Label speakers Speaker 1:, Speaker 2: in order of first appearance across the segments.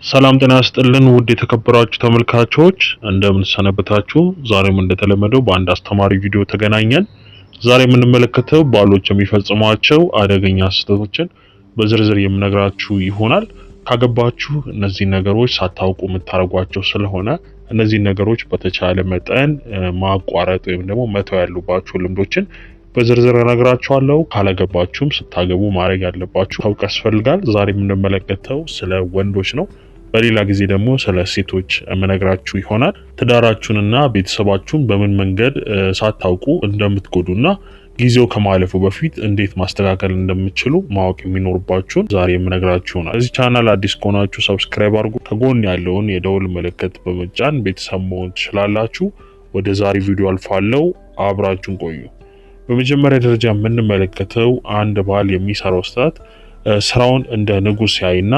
Speaker 1: ሰላም ጤና ይስጥልን ውድ የተከበራችሁ ተመልካቾች እንደምን ሰነበታችሁ። ዛሬም እንደተለመደው በአንድ አስተማሪ ቪዲዮ ተገናኘን። ዛሬ የምንመለከተው ባሎች የሚፈጽሟቸው አደገኛ ስህተቶችን በዝርዝር የምነግራችሁ ይሆናል። ካገባችሁ እነዚህ ነገሮች ሳታውቁ የምታረጓቸው ስለሆነ እነዚህ ነገሮች በተቻለ መጠን ማቋረጥ ወይም ደግሞ መተው ያሉባችሁ ልምዶችን በዝርዝር እነግራችኋለሁ። ካላገባችሁም ስታገቡ ማድረግ ያለባችሁ ታውቁ ያስፈልጋል። ዛሬ የምንመለከተው ስለ ወንዶች ነው። በሌላ ጊዜ ደግሞ ስለ ሴቶች የምነግራችሁ ይሆናል። ትዳራችሁንና ቤተሰባችሁን በምን መንገድ ሳታውቁ እንደምትጎዱና ጊዜው ከማለፉ በፊት እንዴት ማስተካከል እንደምትችሉ ማወቅ የሚኖርባችሁን ዛሬ የምነግራችሁ ይሆናል። እዚህ ቻናል አዲስ ከሆናችሁ ሰብስክራይብ አድርጉ። ከጎን ያለውን የደውል ምልክት በመጫን ቤተሰብ መሆን ትችላላችሁ። ወደ ዛሬ ቪዲዮ አልፋለሁ። አብራችሁን ቆዩ። በመጀመሪያ ደረጃ የምንመለከተው አንድ ባል የሚሰራው ስህተት ስራውን እንደ ንጉስ ያይና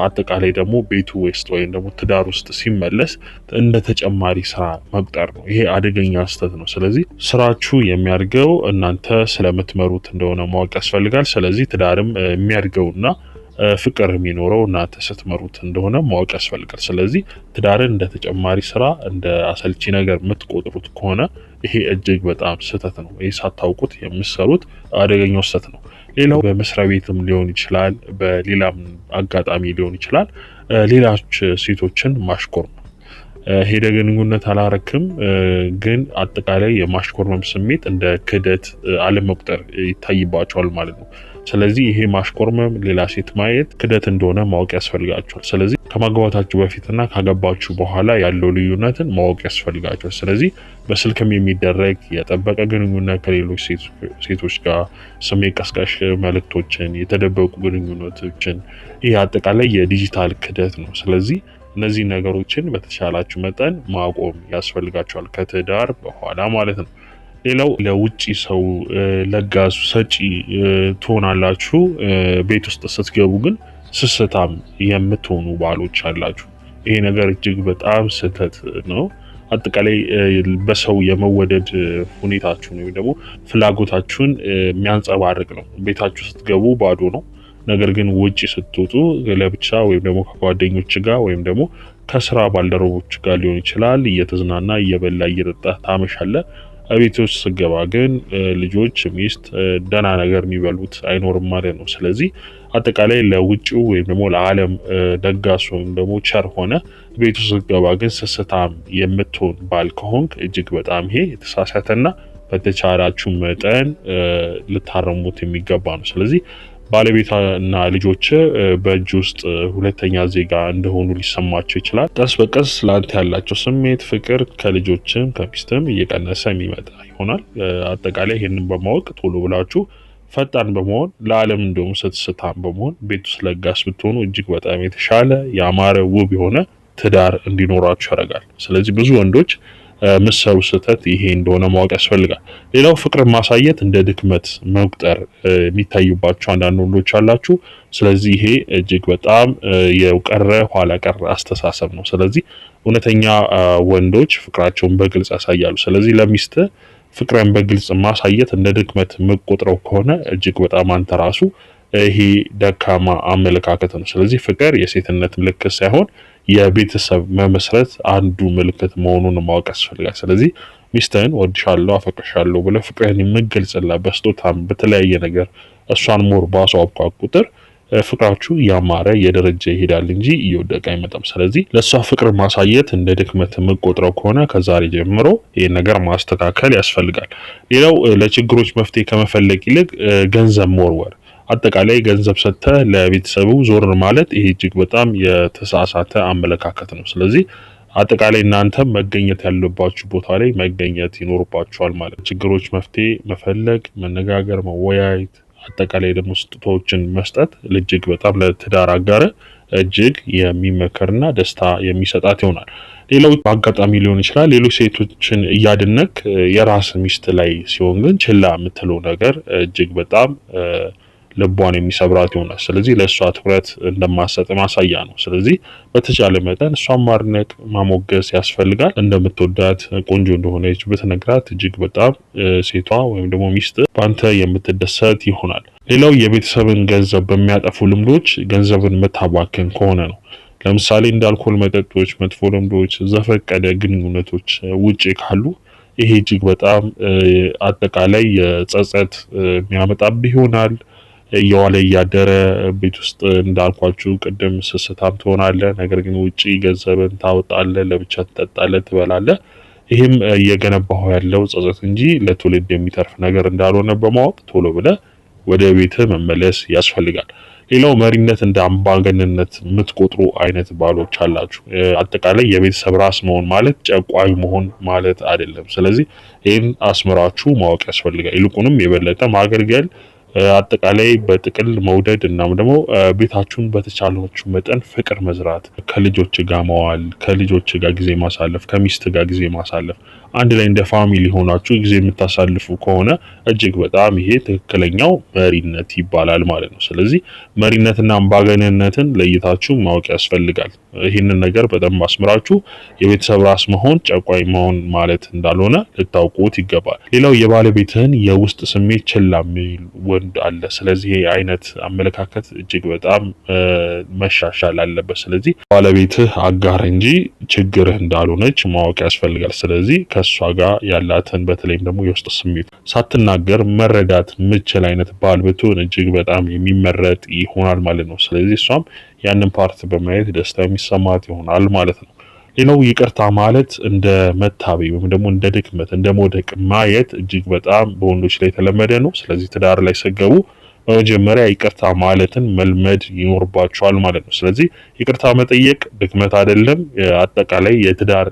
Speaker 1: አጠቃላይ ደግሞ ቤቱ ውስጥ ወይም ደግሞ ትዳር ውስጥ ሲመለስ እንደ ተጨማሪ ስራ መቁጠር ነው። ይሄ አደገኛ ስህተት ነው። ስለዚህ ስራችሁ የሚያድገው እናንተ ስለምትመሩት እንደሆነ ማወቅ ያስፈልጋል። ስለዚህ ትዳርም የሚያድገውና ፍቅር የሚኖረው እናንተ ስትመሩት እንደሆነ ማወቅ ያስፈልጋል። ስለዚህ ትዳርን እንደ ተጨማሪ ስራ እንደ አሰልቺ ነገር የምትቆጥሩት ከሆነ ይሄ እጅግ በጣም ስህተት ነው። ይሄ ሳታውቁት የምትሰሩት አደገኛው ስህተት ነው። ሌላው በመስሪያ ቤትም ሊሆን ይችላል፣ በሌላም አጋጣሚ ሊሆን ይችላል። ሌሎች ሴቶችን ማሽኮርመም ሄደ ግንኙነት አላረክም ግን አጠቃላይ የማሽኮርመም ስሜት እንደ ክህደት አለመቁጠር ይታይባቸዋል ማለት ነው። ስለዚህ ይሄ ማሽኮርመም ሌላ ሴት ማየት ክህደት እንደሆነ ማወቅ ያስፈልጋቸዋል። ስለዚህ ከማግባታችሁ በፊትና ካገባችሁ በኋላ ያለው ልዩነትን ማወቅ ያስፈልጋቸዋል። ስለዚህ በስልክም የሚደረግ የጠበቀ ግንኙነት ከሌሎች ሴቶች ጋር ስሜት ቀስቃሽ መልእክቶችን፣ የተደበቁ ግንኙነቶችን ይህ አጠቃላይ የዲጂታል ክህደት ነው። ስለዚህ እነዚህ ነገሮችን በተቻላችሁ መጠን ማቆም ያስፈልጋቸዋል ከትዳር በኋላ ማለት ነው። ሌላው ለውጪ ሰው ለጋሱ ሰጪ ትሆናላችሁ። ቤት ውስጥ ስትገቡ ግን ስስታም የምትሆኑ ባሎች አላችሁ። ይሄ ነገር እጅግ በጣም ስህተት ነው። አጠቃላይ በሰው የመወደድ ሁኔታችሁን ወይም ደግሞ ፍላጎታችሁን የሚያንጸባርቅ ነው። ቤታችሁ ስትገቡ ባዶ ነው። ነገር ግን ውጪ ስትወጡ ለብቻ ወይም ደግሞ ከጓደኞች ጋር ወይም ደግሞ ከስራ ባልደረቦች ጋር ሊሆን ይችላል እየተዝናና እየበላ እየጠጣ ታመሻለህ። ቤት ውስጥ ስትገባ ግን ልጆች፣ ሚስት ደህና ነገር የሚበሉት አይኖርም ማለት ነው። ስለዚህ አጠቃላይ ለውጪው ወይም ደግሞ ለዓለም ደጋስ ወይም ደግሞ ቸር ሆነ ቤት ውስጥ ስትገባ ግን ስስታም የምትሆን ባል ከሆንክ እጅግ በጣም ይሄ የተሳሳተና በተቻላችሁ መጠን ልታረሙት የሚገባ ነው። ስለዚህ ባለቤትና ልጆች በእጅ ውስጥ ሁለተኛ ዜጋ እንደሆኑ ሊሰማቸው ይችላል። ቀስ በቀስ ለአንተ ያላቸው ስሜት፣ ፍቅር ከልጆችም ከሚስትም እየቀነሰ የሚመጣ ይሆናል። አጠቃላይ ይህንን በማወቅ ቶሎ ብላችሁ ፈጣን በመሆን ለዓለም እንደውም ስትስታም በመሆን ቤት ውስጥ ለጋስ ብትሆኑ እጅግ በጣም የተሻለ ያማረ ውብ የሆነ ትዳር እንዲኖራችሁ ያደርጋል። ስለዚህ ብዙ ወንዶች ምሰሩ ስህተት ይሄ እንደሆነ ማወቅ ያስፈልጋል። ሌላው ፍቅር ማሳየት እንደ ድክመት መቁጠር የሚታዩባቸው አንዳንድ ወንዶች አላችሁ። ስለዚህ ይሄ እጅግ በጣም የቀረ ኋላ ቀር አስተሳሰብ ነው። ስለዚህ እውነተኛ ወንዶች ፍቅራቸውን በግልጽ ያሳያሉ። ስለዚህ ለሚስት ፍቅርን በግልጽ ማሳየት እንደ ድክመት የምትቆጥረው ከሆነ እጅግ በጣም አንተ ራሱ ይሄ ደካማ አመለካከት ነው። ስለዚህ ፍቅር የሴትነት ምልክት ሳይሆን የቤተሰብ መመስረት አንዱ ምልክት መሆኑን ማወቅ ያስፈልጋል። ስለዚህ ሚስትህን ወድሻለሁ፣ አፈቅርሻለሁ ብለህ ፍቅርህን የምትገልጽላት በስጦታም በተለያየ ነገር እሷን ሞር ባስዋብኳ ቁጥር ፍቅራችሁ ያማረ የደረጃ ይሄዳል እንጂ እየወደቀ አይመጣም። ስለዚህ ለእሷ ፍቅር ማሳየት እንደ ድክመት የምትቆጥረው ከሆነ ከዛሬ ጀምሮ ይህን ነገር ማስተካከል ያስፈልጋል። ሌላው ለችግሮች መፍትሄ ከመፈለግ ይልቅ ገንዘብ መወርወር፣ አጠቃላይ ገንዘብ ሰጥተህ ለቤተሰቡ ዞር ማለት ይሄ እጅግ በጣም የተሳሳተ አመለካከት ነው። ስለዚህ አጠቃላይ እናንተ መገኘት ያለባችሁ ቦታ ላይ መገኘት ይኖርባችኋል ማለት ነው። ችግሮች መፍትሄ መፈለግ፣ መነጋገር፣ መወያየት፣ አጠቃላይ ደግሞ ስጦታዎችን መስጠት እጅግ በጣም ለትዳር አጋር እጅግ የሚመከርና ደስታ የሚሰጣት ይሆናል። ሌላው በአጋጣሚ ሊሆን ይችላል ሌሎች ሴቶችን እያደነቅ የራስ ሚስት ላይ ሲሆን ግን ችላ የምትለው ነገር እጅግ በጣም ልቧን የሚሰብራት ይሆናል። ስለዚህ ለእሷ ትኩረት እንደማሰጥ ማሳያ ነው። ስለዚህ በተቻለ መጠን እሷን ማድነቅ ማሞገስ ያስፈልጋል። እንደምትወዳት ቆንጆ እንደሆነች ብትነግራት እጅግ በጣም ሴቷ ወይም ደግሞ ሚስት በአንተ የምትደሰት ይሆናል። ሌላው የቤተሰብን ገንዘብ በሚያጠፉ ልምዶች ገንዘብን የምታባክን ከሆነ ነው። ለምሳሌ እንደ አልኮል መጠጦች፣ መጥፎ ልምዶች፣ ዘፈቀደ ግንኙነቶች ውጪ ካሉ ይሄ እጅግ በጣም አጠቃላይ የጸጸት የሚያመጣብህ ይሆናል። እየዋለ እያደረ ቤት ውስጥ እንዳልኳችሁ ቅድም ስስታም ትሆናለህ። ነገር ግን ውጪ ገንዘብን ታወጣለህ፣ ለብቻ ትጠጣለህ፣ ትበላለህ። ይህም እየገነባው ያለው ጸጸት እንጂ ለትውልድ የሚተርፍ ነገር እንዳልሆነ በማወቅ ቶሎ ብለህ ወደ ቤትህ መመለስ ያስፈልጋል። ሌላው መሪነት እንደ አምባገነንነት የምትቆጥሩ አይነት ባሎች አላችሁ። አጠቃላይ የቤተሰብ ራስ መሆን ማለት ጨቋኝ መሆን ማለት አይደለም። ስለዚህ ይህን አስምራችሁ ማወቅ ያስፈልጋል። ይልቁንም የበለጠ ማገልገል፣ አጠቃላይ በጥቅል መውደድ እናም ደግሞ ቤታችሁን በተቻላችሁ መጠን ፍቅር መዝራት፣ ከልጆች ጋር መዋል፣ ከልጆች ጋር ጊዜ ማሳለፍ፣ ከሚስት ጋር ጊዜ ማሳለፍ፣ አንድ ላይ እንደ ፋሚሊ ሆናችሁ ጊዜ የምታሳልፉ ከሆነ እጅግ በጣም ይሄ ትክክለኛው መሪነት ይባላል ማለት ነው። ስለዚህ መሪነትና አምባገነንነትን ለይታችሁ ማወቅ ያስፈልጋል። ይህንን ነገር በደንብ አስምራችሁ የቤተሰብ ራስ መሆን ጨቋኝ መሆን ማለት እንዳልሆነ ልታውቁት ይገባል። ሌላው የባለቤትህን የውስጥ ስሜት ችላ የሚል ወንድ አለ። ስለዚህ ይሄ አይነት አመለካከት እጅግ በጣም መሻሻል አለበት። ስለዚህ ባለቤትህ አጋር እንጂ ችግርህ እንዳልሆነች ማወቅ ያስፈልጋል። ስለዚህ ከእሷ ጋር ያላትን በተለይም ደግሞ የውስጥ ስሜት ሳትናገር መረዳት ምችል አይነት ባል ብትሆን እጅግ በጣም የሚመረጥ ይሆናል ማለት ነው። ስለዚህ እሷም ያንን ፓርት በማየት ደስታ የሚሰማት ይሆናል ማለት ነው። ሌላው ይቅርታ ማለት እንደ መታበይ ወይም ደግሞ እንደ ድክመት እንደ መውደቅ ማየት እጅግ በጣም በወንዶች ላይ የተለመደ ነው። ስለዚህ ትዳር ላይ ስትገቡ በመጀመሪያ ይቅርታ ማለትን መልመድ ይኖርባቸዋል ማለት ነው። ስለዚህ ይቅርታ መጠየቅ ድክመት አይደለም፣ አጠቃላይ የትዳር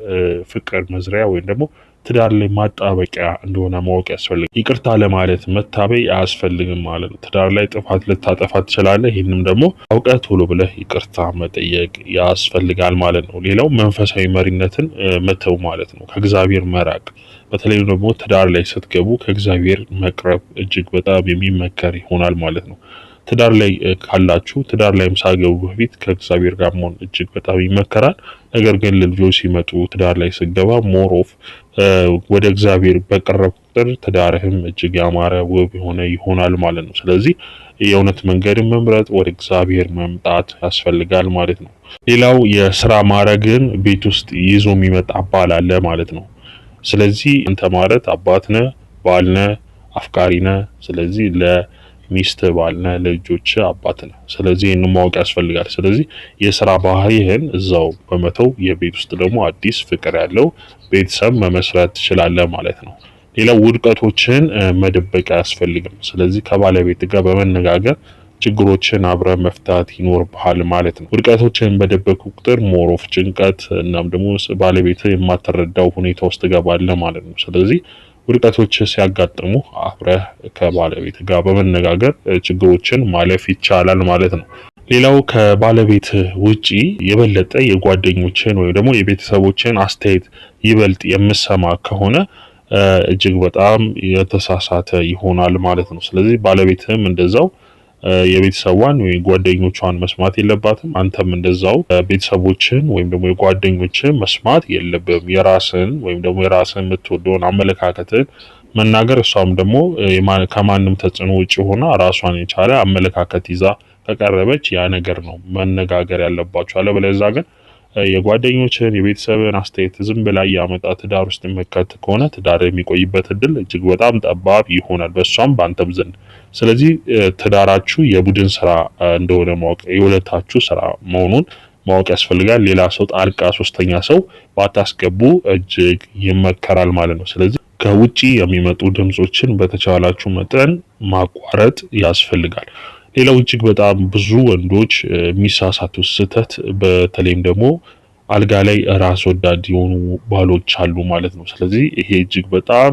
Speaker 1: ፍቅር መዝሪያ ወይም ደግሞ ትዳር ላይ ማጣበቂያ እንደሆነ ማወቅ ያስፈልጋል። ይቅርታ ለማለት መታበይ አያስፈልግም ማለት ነው። ትዳር ላይ ጥፋት ልታጠፋ ትችላለህ። ይህንም ደግሞ አውቀህ ቶሎ ብለህ ይቅርታ መጠየቅ ያስፈልጋል ማለት ነው። ሌላው መንፈሳዊ መሪነትን መተው ማለት ነው። ከእግዚአብሔር መራቅ፣ በተለይ ደግሞ ትዳር ላይ ስትገቡ ከእግዚአብሔር መቅረብ እጅግ በጣም የሚመከር ይሆናል ማለት ነው። ትዳር ላይ ካላችሁ ትዳር ላይም ሳገቡ በፊት ከእግዚአብሔር ጋር መሆን እጅግ በጣም ይመከራል። ነገር ግን ልጆች ሲመጡ ትዳር ላይ ስገባ ሞር ኦፍ ወደ እግዚአብሔር በቀረብ ቁጥር ትዳርህም እጅግ ያማረ ውብ የሆነ ይሆናል ማለት ነው። ስለዚህ የእውነት መንገድን መምረጥ፣ ወደ እግዚአብሔር መምጣት ያስፈልጋል ማለት ነው። ሌላው የስራ ማዕረግን ቤት ውስጥ ይዞ የሚመጣ ባል አለ ማለት ነው። ስለዚህ አንተ ማለት አባት ነህ፣ ባል ነህ፣ አፍቃሪ ነህ። ስለዚህ ሚስት ባልነ ለልጆች አባት ነህ። ስለዚህ ይህን ማወቅ ያስፈልጋል። ስለዚህ የስራ ባህሪህን እዛው በመተው የቤት ውስጥ ደግሞ አዲስ ፍቅር ያለው ቤተሰብ መመስረት ትችላለህ ማለት ነው። ሌላው ውድቀቶችን መደበቅ አያስፈልግም። ስለዚህ ከባለቤት ጋር በመነጋገር ችግሮችን አብረ መፍታት ይኖርብሃል ማለት ነው። ውድቀቶችን በደበቁ ቁጥር ሞሮፍ ጭንቀት እናም ደግሞ ባለቤት የማትረዳው ሁኔታ ውስጥ ገባለህ ማለት ነው። ስለዚህ ውድቀቶች ሲያጋጥሙ አብረህ ከባለቤት ጋር በመነጋገር ችግሮችን ማለፍ ይቻላል ማለት ነው። ሌላው ከባለቤት ውጪ የበለጠ የጓደኞችን ወይም ደግሞ የቤተሰቦችን አስተያየት ይበልጥ የምሰማ ከሆነ እጅግ በጣም የተሳሳተ ይሆናል ማለት ነው። ስለዚህ ባለቤትህም እንደዛው የቤተሰቧን ወይም ጓደኞቿን መስማት የለባትም። አንተም እንደዛው ቤተሰቦችን ወይም ደግሞ የጓደኞችን መስማት የለብም። የራስን ወይም ደግሞ የራስን የምትወደውን አመለካከትን መናገር፣ እሷም ደግሞ ከማንም ተጽዕኖ ውጭ ሆና ራሷን የቻለ አመለካከት ይዛ ከቀረበች ያ ነገር ነው መነጋገር ያለባቸው። አለበለዚያ ግን የጓደኞችን የቤተሰብን አስተያየት ዝም ብላ ያመጣ ትዳር ውስጥ የሚከት ከሆነ ትዳር የሚቆይበት እድል እጅግ በጣም ጠባብ ይሆናል፣ በሷም በአንተም ዘንድ። ስለዚህ ትዳራችሁ የቡድን ስራ እንደሆነ ማወቅ፣ የሁለታችሁ ስራ መሆኑን ማወቅ ያስፈልጋል። ሌላ ሰው ጣልቃ ሶስተኛ ሰው ባታስገቡ እጅግ ይመከራል ማለት ነው። ስለዚህ ከውጪ የሚመጡ ድምጾችን በተቻላችሁ መጠን ማቋረጥ ያስፈልጋል። ሌላው እጅግ በጣም ብዙ ወንዶች የሚሳሳቱት ስህተት በተለይም ደግሞ አልጋ ላይ ራስ ወዳድ የሆኑ ባሎች አሉ ማለት ነው። ስለዚህ ይሄ እጅግ በጣም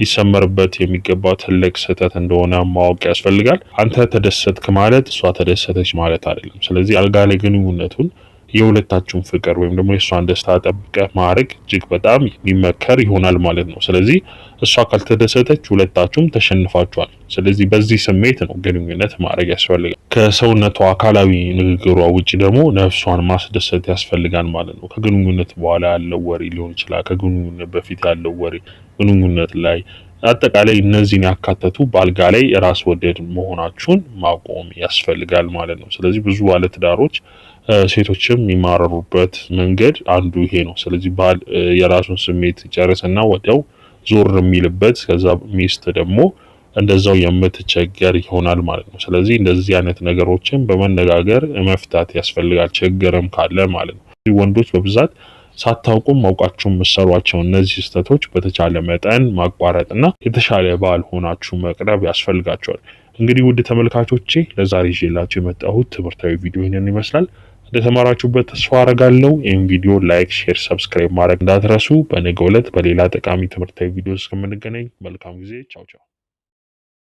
Speaker 1: ሊሰመርበት የሚገባ ትልቅ ስህተት እንደሆነ ማወቅ ያስፈልጋል። አንተ ተደሰትክ ማለት እሷ ተደሰተች ማለት አይደለም። ስለዚህ አልጋ ላይ ግንኙነቱን የሁለታችሁን ፍቅር ወይም ደግሞ የእሷን ደስታ ጠብቀህ ማድረግ እጅግ በጣም የሚመከር ይሆናል ማለት ነው። ስለዚህ እሷ ካልተደሰተች ሁለታችሁም ተሸንፋችኋል። ስለዚህ በዚህ ስሜት ነው ግንኙነት ማድረግ ያስፈልጋል። ከሰውነቷ አካላዊ ንግግሯ ውጭ ደግሞ ነፍሷን ማስደሰት ያስፈልጋል ማለት ነው። ከግንኙነት በኋላ ያለው ወሬ ሊሆን ይችላል፣ ከግንኙነት በፊት ያለው ወሬ፣ ግንኙነት ላይ አጠቃላይ እነዚህን ያካተቱ በአልጋ ላይ ራስ ወደድ መሆናችሁን ማቆም ያስፈልጋል ማለት ነው። ስለዚህ ብዙ ባለትዳሮች ሴቶችም የሚማረሩበት መንገድ አንዱ ይሄ ነው። ስለዚህ ባል የራሱን ስሜት ይጨርስና ወዲያው ዞር የሚልበት፣ ከዛ ሚስት ደግሞ እንደዛው የምትቸገር ይሆናል ማለት ነው። ስለዚህ እንደዚህ አይነት ነገሮችን በመነጋገር መፍታት ያስፈልጋል፣ ችግርም ካለ ማለት ነው። ወንዶች በብዛት ሳታውቁም አውቃችሁ የምትሰሯቸው እነዚህ ስህተቶች በተቻለ መጠን ማቋረጥና የተሻለ ባል ሆናችሁ መቅረብ ያስፈልጋቸዋል። እንግዲህ ውድ ተመልካቾቼ ለዛሬ ይዤላችሁ የመጣሁት ትምህርታዊ ቪዲዮ ይህንን ይመስላል። እንደተማራችሁበት ተስፋ አረጋለሁ። ይህን ቪዲዮ ላይክ፣ ሼር፣ ሰብስክራይብ ማድረግ እንዳትረሱ። በነገው ዕለት በሌላ ጠቃሚ ትምህርታዊ ቪዲዮ እስከምንገናኝ መልካም ጊዜ። ቻው ቻው።